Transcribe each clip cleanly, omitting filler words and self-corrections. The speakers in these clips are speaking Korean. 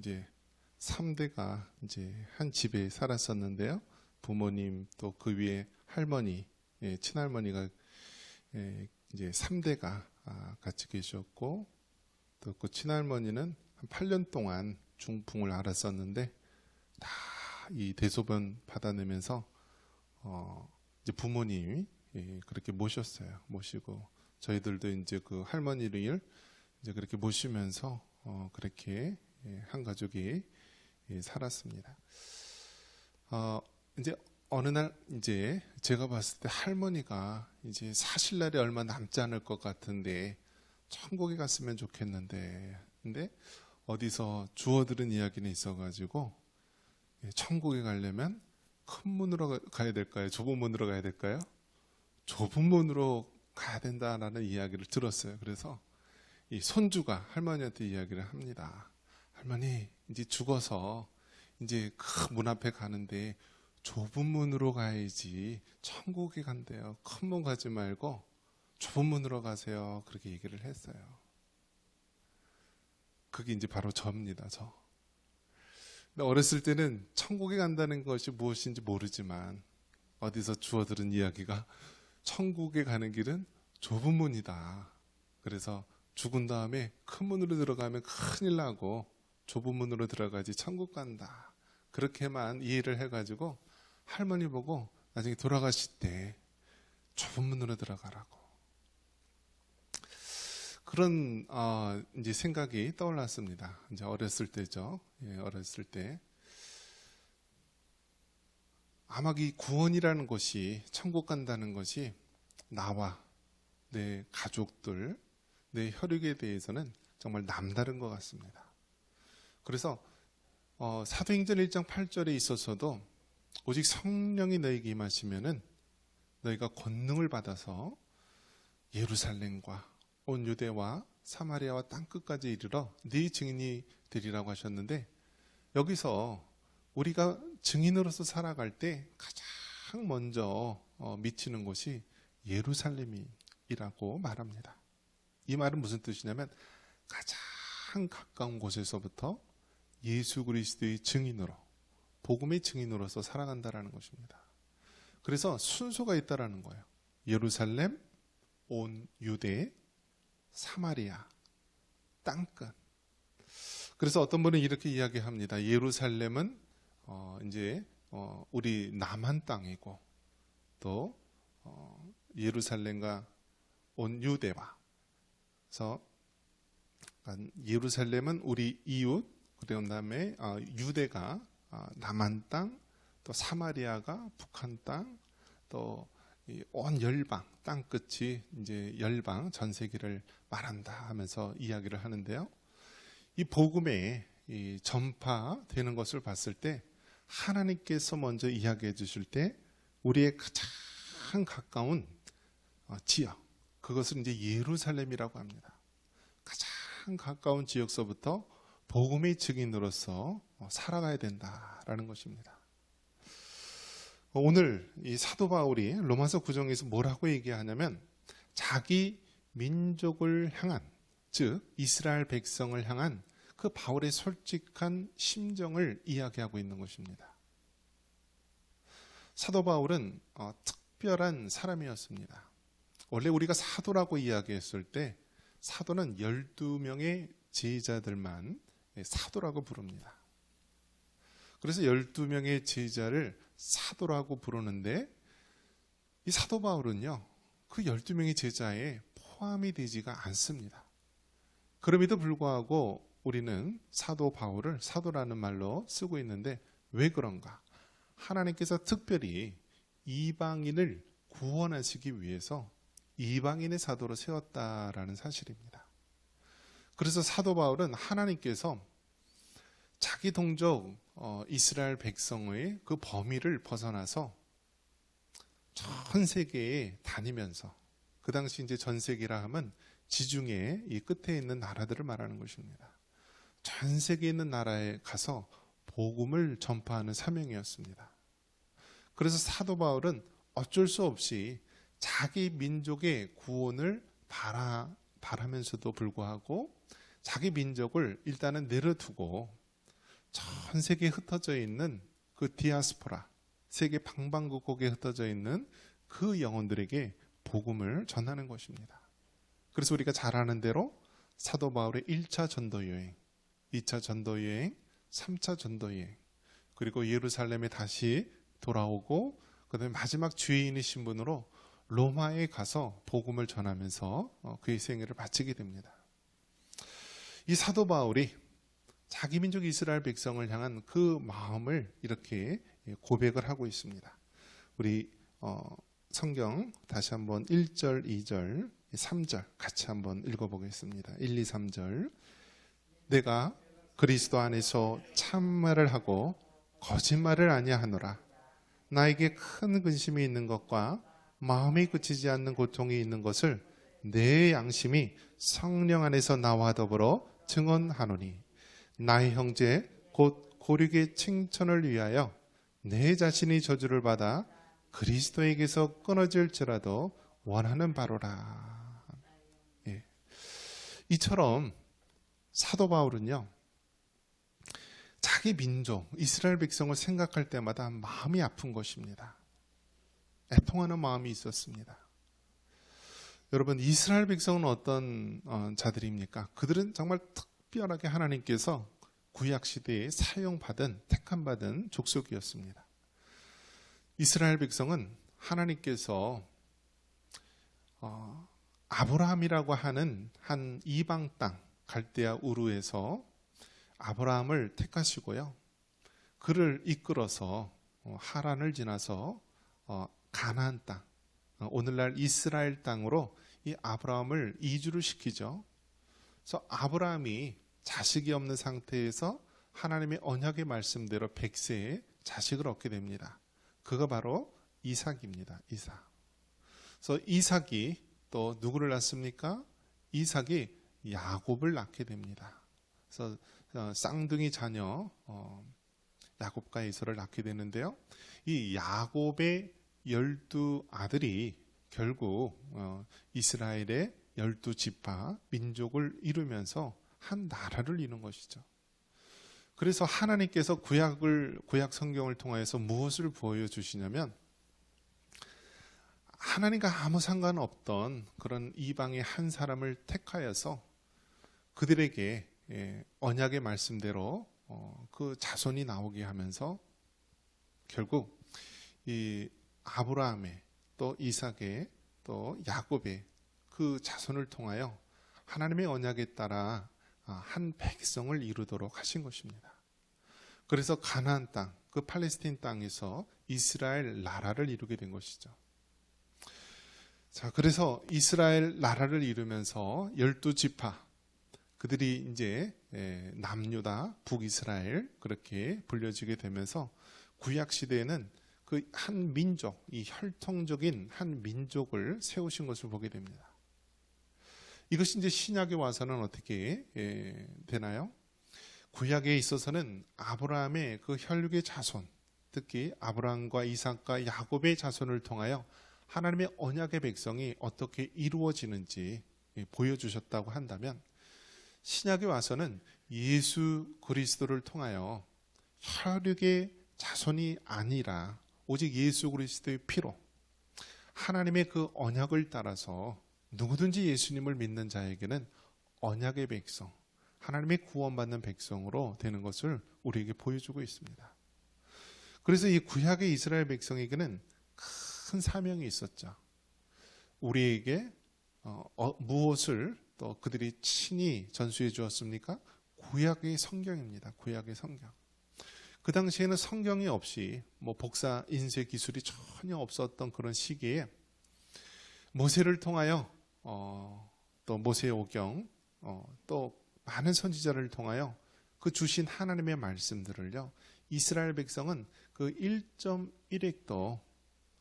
이제 3대가 이제 한 집에 살았었는데요. 부모님 또 그 위에 할머니, 친할머니가 이제 3대가 같이 계셨고, 또 그 친할머니는 한 8년 동안 중풍을 앓았었는데 다 이 대소변 받아내면서 이제 부모님이 그렇게 모셨어요. 모시고 저희들도 이제 그 할머니를 이제 그렇게 모시면서 그렇게 한 가족이 살았습니다. 이제 어느 날 이제 제가 봤을 때 할머니가 이제 사실 날이 얼마 남지 않을 것 같은데 천국에 갔으면 좋겠는데, 근데 어디서 주워 들은 이야기는 있어가지고 천국에 가려면 큰 문으로 가야 될까요? 좁은 문으로 가야 될까요? 좁은 문으로 가야 된다라는 이야기를 들었어요. 그래서 이 손주가 할머니한테 이야기를 합니다. 할머니, 이제 죽어서 이제 큰 문 앞에 가는데 좁은 문으로 가야지 천국에 간대요. 큰 문 가지 말고 좁은 문으로 가세요. 그렇게 얘기를 했어요. 그게 이제 바로 저입니다. 저. 근데 어렸을 때는 천국에 간다는 것이 무엇인지 모르지만 어디서 주워 들은 이야기가 천국에 가는 길은 좁은 문이다. 그래서 죽은 다음에 큰 문으로 들어가면 큰일 나고 좁은 문으로 들어가지 천국 간다. 그렇게만 이해를 해가지고 할머니 보고 나중에 돌아가실 때 좁은 문으로 들어가라고. 그런 이제 생각이 떠올랐습니다. 이제 어렸을 때죠. 어렸을 때 아마 이 구원이라는 것이, 천국 간다는 것이 나와 내 가족들, 내 혈육에 대해서는 정말 남다른 것 같습니다. 그래서 사도행전 1장 8절에 있어서도 오직 성령이 너에게 임하시면은 너희가 권능을 받아서 예루살렘과 온 유대와 사마리아와 땅끝까지 이르러 네 증인이 되리라고 하셨는데, 여기서 우리가 증인으로서 살아갈 때 가장 먼저 미치는 곳이 예루살렘이라고 말합니다. 이 말은 무슨 뜻이냐면 가장 가까운 곳에서부터 예수 그리스도의 증인으로, 복음의 증인으로서 살아간다라는 것입니다. 그래서 순서가 있다라는 거예요. 예루살렘, 온 유대, 사마리아, 땅끝. 그래서 어떤 분은 이렇게 이야기합니다. 예루살렘은 이제 우리 남한 땅이고, 또 예루살렘과 온 유대와, 그래서 예루살렘은 우리 이웃, 그다음 다음에 유대가 남한 땅, 또 사마리아가 북한 땅, 또 온 열방, 땅 끝이 이제 열방, 전 세계를 말한다 하면서 이야기를 하는데요. 이 복음에 전파되는 것을 봤을 때 하나님께서 먼저 이야기해 주실 때 우리의 가장 가까운 지역, 그것을 이제 예루살렘이라고 합니다. 가장 가까운 지역서부터 복음의 증인으로서 살아가야 된다라는 것입니다. 오늘 이 사도 바울이 로마서 9장에서 뭐라고 얘기하냐면 자기 민족을 향한, 즉 이스라엘 백성을 향한 그 바울의 솔직한 심정을 이야기하고 있는 것입니다. 사도 바울은 특별한 사람이었습니다. 원래 우리가 사도라고 이야기했을 때 사도는 12명의 제자들만 사도라고 부릅니다. 그래서 12명의 제자를 사도라고 부르는데, 이 사도 바울은요, 그 12명의 제자에 포함이 되지가 않습니다. 그럼에도 불구하고 우리는 사도 바울을 사도라는 말로 쓰고 있는데 왜 그런가? 하나님께서 특별히 이방인을 구원하시기 위해서 이방인의 사도로 세웠다라는 사실입니다. 그래서 사도 바울은 하나님께서 자기 동족 이스라엘 백성의 그 범위를 벗어나서 전 세계에 다니면서, 그 당시 이제 전 세계라 하면 지중해 이 끝에 있는 나라들을 말하는 것입니다. 전 세계에 있는 나라에 가서 복음을 전파하는 사명이었습니다. 그래서 사도 바울은 어쩔 수 없이 자기 민족의 구원을 바라면서도 불구하고 자기 민족을 일단은 내려두고 전 세계에 흩어져 있는 그 디아스포라, 세계 방방곡곡에 흩어져 있는 그 영혼들에게 복음을 전하는 것입니다. 그래서 우리가 잘 아는 대로 사도 바울의 1차 전도 여행, 2차 전도 여행, 3차 전도 여행, 그리고 예루살렘에 다시 돌아오고 그다음에 마지막 주인이신 분으로 로마에 가서 복음을 전하면서 그의 생애를 마치게 됩니다. 이 사도 바울이 자기 민족 이스라엘 백성을 향한 그 마음을 이렇게 고백을 하고 있습니다. 우리 성경 다시 한번 1절, 2절, 3절 같이 한번 읽어보겠습니다. 1, 2, 3절. 내가 그리스도 안에서 참말을 하고 거짓말을 아니하노라. 나에게 큰 근심이 있는 것과 마음이 그치지 않는 고통이 있는 것을 내 양심이 성령 안에서 나와 더불어 증언하노니 나의 형제 곧 고륙의 칭찬을 위하여 내 자신이 저주를 받아 그리스도에게서 끊어질지라도 원하는 바로라. 예. 이처럼 사도 바울은요, 자기 민족 이스라엘 백성을 생각할 때마다 마음이 아픈 것입니다. 애통하는 마음이 있었습니다. 여러분, 이스라엘 백성은 어떤 자들입니까? 그들은 정말 특별하게 하나님께서 구약 시대에 사용받은 택함받은 족속이었습니다. 이스라엘 백성은 하나님께서 아브라함이라고 하는 한 이방 땅 갈대아 우르에서 아브라함을 택하시고요, 그를 이끌어서 하란을 지나서 가나안 땅, 오늘날 이스라엘 땅으로 이 아브라함을 이주를 시키죠. 그래서 아브라함이 자식이 없는 상태에서 하나님의 언약의 말씀대로 100세에 자식을 얻게 됩니다. 그가 바로 이삭입니다. 이삭. 그래서 이삭이 또 누구를 낳습니까? 이삭이 야곱을 낳게 됩니다. 그래서 쌍둥이 자녀 야곱과 에서를 낳게 되는데요. 이 야곱의 12아들이 결국 이스라엘의 12지파 민족을 이루면서 한 나라를 이룬 것이죠. 그래서 하나님께서 구약 성경을 통해서 무엇을 보여주시냐면, 하나님과 아무 상관없던 그런 이방의 한 사람을 택하여서 그들에게 언약의 말씀대로 그 자손이 나오게 하면서 결국 이 아브라함의 또 이삭의 또 야곱의 그 자손을 통하여 하나님의 언약에 따라 한 백성을 이루도록 하신 것입니다. 그래서 가나안 땅, 그 팔레스틴 땅에서 이스라엘 나라를 이루게 된 것이죠. 자, 그래서 이스라엘 나라를 이루면서 12지파, 그들이 이제 남유다, 북이스라엘 그렇게 불려지게 되면서 구약 시대에는 그 한 민족, 이 혈통적인 한 민족을 세우신 것을 보게 됩니다. 이것이 이제 신약에 와서는 어떻게 되나요? 구약에 있어서는 아브라함의 그 혈육의 자손, 특히 아브라함과 이삭과 야곱의 자손을 통하여 하나님의 언약의 백성이 어떻게 이루어지는지 보여주셨다고 한다면, 신약에 와서는 예수 그리스도를 통하여 혈육의 자손이 아니라 오직 예수 그리스도의 피로 하나님의 그 언약을 따라서 누구든지 예수님을 믿는 자에게는 언약의 백성, 하나님의 구원받는 백성으로 되는 것을 우리에게 보여주고 있습니다. 그래서 이 구약의 이스라엘 백성에게는 큰 사명이 있었죠. 우리에게 무엇을 또 그들이 친히 전수해 주었습니까? 구약의 성경입니다. 구약의 성경. 그 당시에는 성경이 없이 복사 인쇄 기술이 전혀 없었던 그런 시기에 모세를 통하여 또 모세의 오경, 또 많은 선지자를 통하여 그 주신 하나님의 말씀들을요, 이스라엘 백성은 그 1.1획도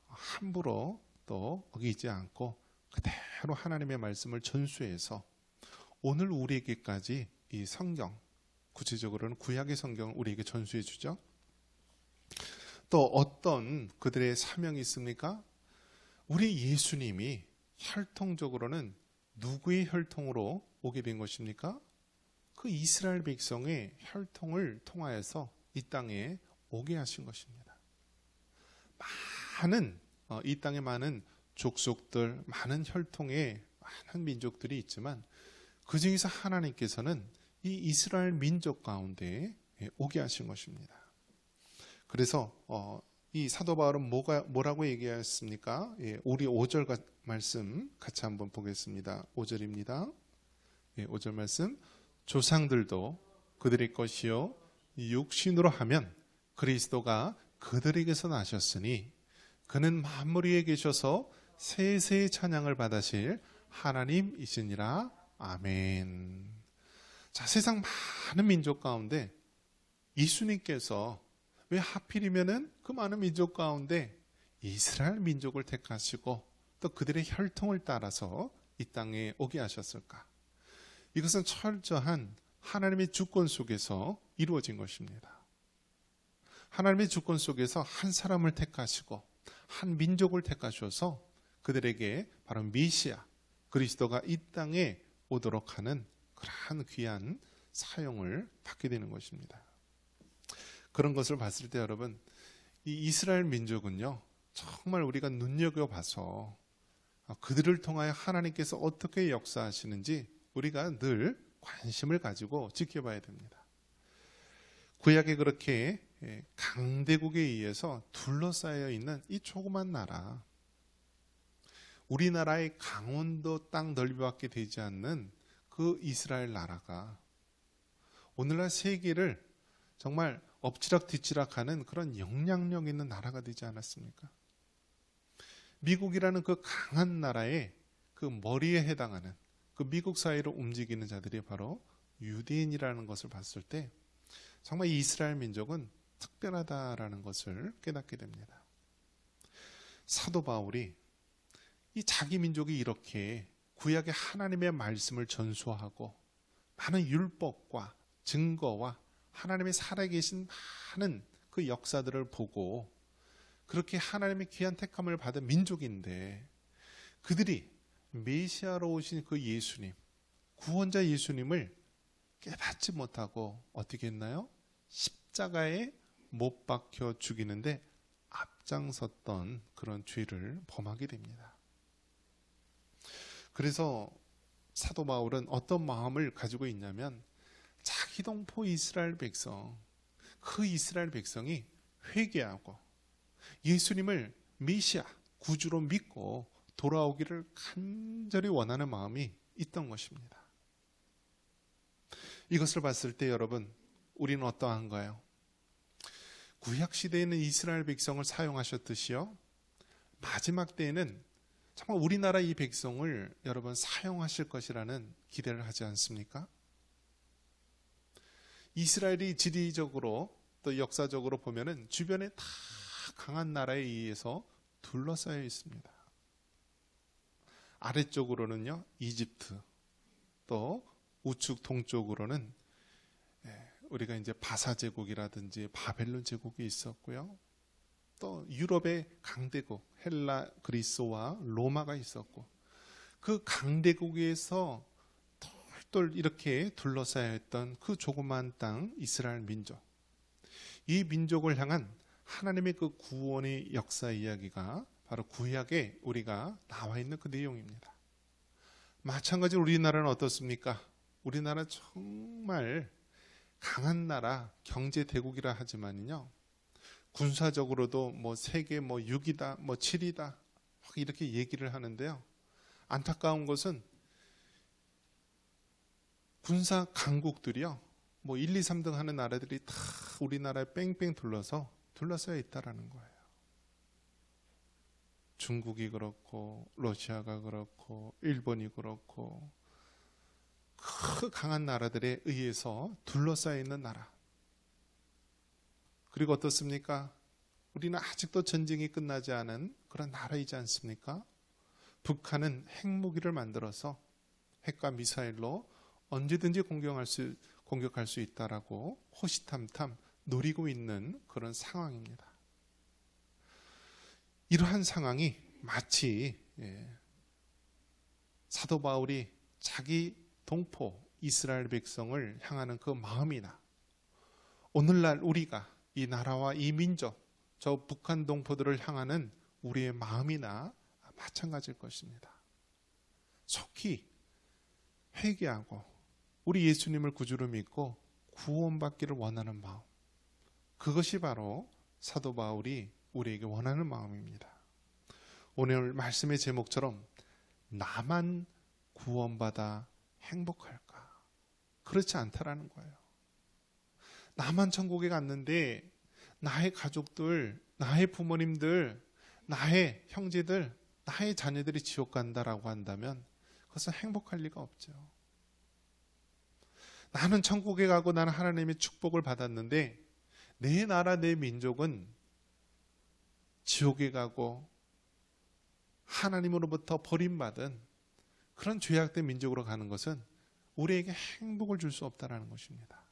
함부로 또 어기지 않고 그대로 하나님의 말씀을 전수해서 오늘 우리에게까지 이 성경, 구체적으로는 구약의 성경을 우리에게 전수해 주죠. 또 어떤 그들의 사명이 있습니까? 우리 예수님이 혈통적으로는 누구의 혈통으로 오게 된 것입니까? 그 이스라엘 백성의 혈통을 통하여서 이 땅에 오게 하신 것입니다. 이 땅에 많은 족속들, 많은 혈통의 많은 민족들이 있지만 그 중에서 하나님께서는 이 이스라엘 민족 가운데 오게 하신 것입니다. 그래서 이 사도 바울은 뭐라고 얘기하였습니까? 우리 5절 말씀 같이 한번 보겠습니다. 5절입니다. 5절 말씀. 조상들도 그들의 것이요 육신으로 하면 그리스도가 그들에게서 나셨으니 그는 만물 위에 계셔서 세세의 찬양을 받으실 하나님이시니라. 아멘. 자, 세상 많은 민족 가운데 예수님께서 왜 하필이면은 그 많은 민족 가운데 이스라엘 민족을 택하시고 또 그들의 혈통을 따라서 이 땅에 오게 하셨을까? 이것은 철저한 하나님의 주권 속에서 이루어진 것입니다. 하나님의 주권 속에서 한 사람을 택하시고 한 민족을 택하셔서 그들에게 바로 메시아 그리스도가 이 땅에 오도록 하는 그러한 귀한 사용을 받게 되는 것입니다. 그런 것을 봤을 때 여러분, 이 이스라엘 민족은요, 정말 우리가 눈여겨봐서 그들을 통하여 하나님께서 어떻게 역사하시는지 우리가 늘 관심을 가지고 지켜봐야 됩니다. 구약에 그렇게 강대국에 의해서 둘러싸여 있는 이 조그만 나라, 우리나라의 강원도 땅 넓이밖에 되지 않는 그 이스라엘 나라가 오늘날 세계를 정말 엎치락뒤치락하는 그런 영향력 있는 나라가 되지 않았습니까? 미국이라는 그 강한 나라의 그 머리에 해당하는 그 미국 사회를 움직이는 자들이 바로 유대인이라는 것을 봤을 때 정말 이스라엘 민족은 특별하다라는 것을 깨닫게 됩니다. 사도 바울이 이 자기 민족이 이렇게 구약의 하나님의 말씀을 전수하고 많은 율법과 증거와 하나님의 살아계신 많은 그 역사들을 보고 그렇게 하나님의 귀한 택함을 받은 민족인데 그들이 메시아로 오신 그 예수님, 구원자 예수님을 깨닫지 못하고 어떻게 했나요? 십자가에 못 박혀 죽이는데 앞장섰던 그런 죄를 범하게 됩니다. 그래서 사도 바울은 어떤 마음을 가지고 있냐면 자기 동포 이스라엘 백성, 그 이스라엘 백성이 회개하고 예수님을 메시아, 구주로 믿고 돌아오기를 간절히 원하는 마음이 있던 것입니다. 이것을 봤을 때 여러분, 우리는 어떠한가요? 구약 시대에는 이스라엘 백성을 사용하셨듯이요, 마지막 때에는 정말 우리나라 이 백성을 여러분 사용하실 것이라는 기대를 하지 않습니까? 이스라엘이 지리적으로 또 역사적으로 보면은 주변에 다 강한 나라에 의해서 둘러싸여 있습니다. 아래쪽으로는요 이집트, 또 우측 동쪽으로는 우리가 이제 바사 제국이라든지 바벨론 제국이 있었고요. 또 유럽의 강대국 헬라, 그리스와 로마가 있었고 그 강대국에서 똘똘 이렇게 둘러싸여 있던 그 조그만 땅 이스라엘 민족, 이 민족을 향한 하나님의 그 구원의 역사 이야기가 바로 구약에 우리가 나와 있는 그 내용입니다. 마찬가지로 우리나라는 어떻습니까? 우리나라 정말 강한 나라, 경제 대국이라 하지만요, 군사적으로도 뭐 세계 뭐 6이다, 뭐 7이다 이렇게 얘기를 하는데요. 안타까운 것은 군사 강국들이요, 뭐 1, 2, 3등 하는 나라들이 다 우리나라에 뺑뺑 둘러싸여 있다라는 거예요. 중국이 그렇고 러시아가 그렇고 일본이 그렇고 그 강한 나라들에 의해서 둘러싸여 있는 나라. 그리고 어떻습니까? 우리는 아직도 전쟁이 끝나지 않은 그런 나라이지 않습니까? 북한은 핵무기를 만들어서 핵과 미사일로 언제든지 공격할 수 있다라고 호시탐탐 노리고 있는 그런 상황입니다. 이러한 상황이 마치 사도 바울이 자기 동포 이스라엘 백성을 향하는 그 마음이나 오늘날 우리가 이 나라와 이 민족, 저 북한 동포들을 향하는 우리의 마음이나 마찬가지일 것입니다. 속히 회개하고 우리 예수님을 구주로 믿고 구원받기를 원하는 마음, 그것이 바로 사도 바울이 우리에게 원하는 마음입니다. 오늘 말씀의 제목처럼 나만 구원받아 행복할까? 그렇지 않다라는 거예요. 나만 천국에 갔는데 나의 가족들, 나의 부모님들, 나의 형제들, 나의 자녀들이 지옥 간다라고 한다면 그것은 행복할 리가 없죠. 나는 천국에 가고 나는 하나님의 축복을 받았는데 내 나라, 내 민족은 지옥에 가고 하나님으로부터 버림받은 그런 죄악된 민족으로 가는 것은 우리에게 행복을 줄 수 없다는 것입니다.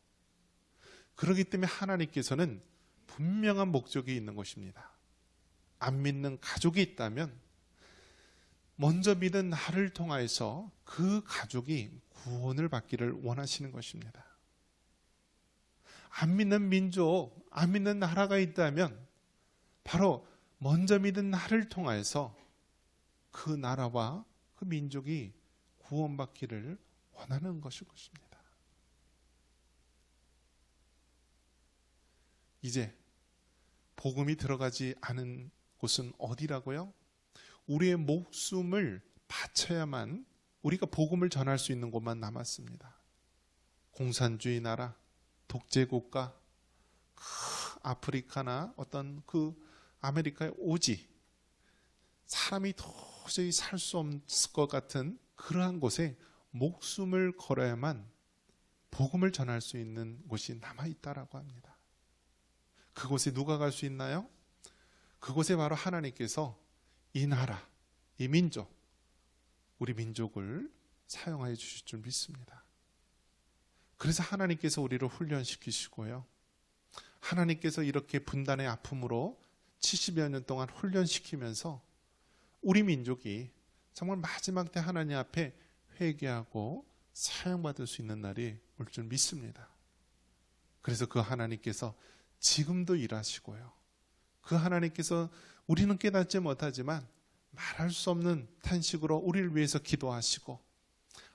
그렇기 때문에 하나님께서는 분명한 목적이 있는 것입니다. 안 믿는 가족이 있다면 먼저 믿은 나를 통하여서 그 가족이 구원을 받기를 원하시는 것입니다. 안 믿는 민족, 안 믿는 나라가 있다면 바로 먼저 믿은 나를 통하여서 그 나라와 그 민족이 구원받기를 원하는 것일 것입니다. 이제 복음이 들어가지 않은 곳은 어디라고요? 우리의 목숨을 바쳐야만 우리가 복음을 전할 수 있는 곳만 남았습니다. 공산주의 나라, 독재국가, 아프리카나 어떤 그 아메리카의 오지, 사람이 도저히 살 수 없을 것 같은 그러한 곳에 목숨을 걸어야만 복음을 전할 수 있는 곳이 남아있다라고 합니다. 그곳에 누가 갈 수 있나요? 그곳에 바로 하나님께서 이 나라, 이 민족, 우리 민족을 사용하여 주실 줄 믿습니다. 그래서 하나님께서 우리를 훈련시키시고요. 하나님께서 이렇게 분단의 아픔으로 70여 년 동안 훈련시키면서 우리 민족이 정말 마지막 때 하나님 앞에 회개하고 사용받을 수 있는 날이 올 줄 믿습니다. 그래서 그 하나님께서 지금도 일하시고요. 그 하나님께서 우리는 깨닫지 못하지만 말할 수 없는 탄식으로 우리를 위해서 기도하시고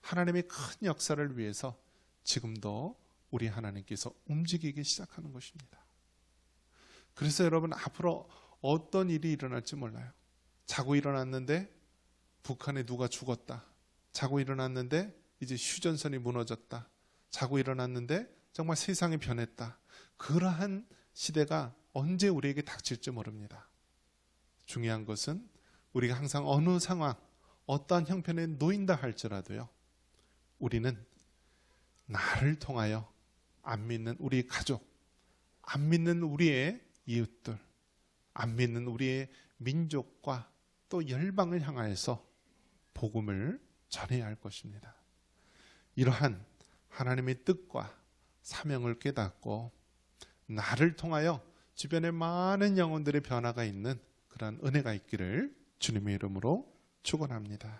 하나님의 큰 역사를 위해서 지금도 우리 하나님께서 움직이기 시작하는 것입니다. 그래서 여러분 앞으로 어떤 일이 일어날지 몰라요. 자고 일어났는데 북한에 누가 죽었다. 자고 일어났는데 이제 휴전선이 무너졌다. 자고 일어났는데 정말 세상이 변했다. 그러한 시대가 언제 우리에게 닥칠지 모릅니다. 중요한 것은 우리가 항상 어느 상황, 어떠한 형편에 놓인다 할지라도요. 우리는 나를 통하여 안 믿는 우리 가족, 안 믿는 우리의 이웃들, 안 믿는 우리의 민족과 또 열방을 향하여서 복음을 전해야 할 것입니다. 이러한 하나님의 뜻과 사명을 깨닫고 나를 통하여 주변에 많은 영혼들의 변화가 있는 그러한 은혜가 있기를 주님의 이름으로 축원합니다.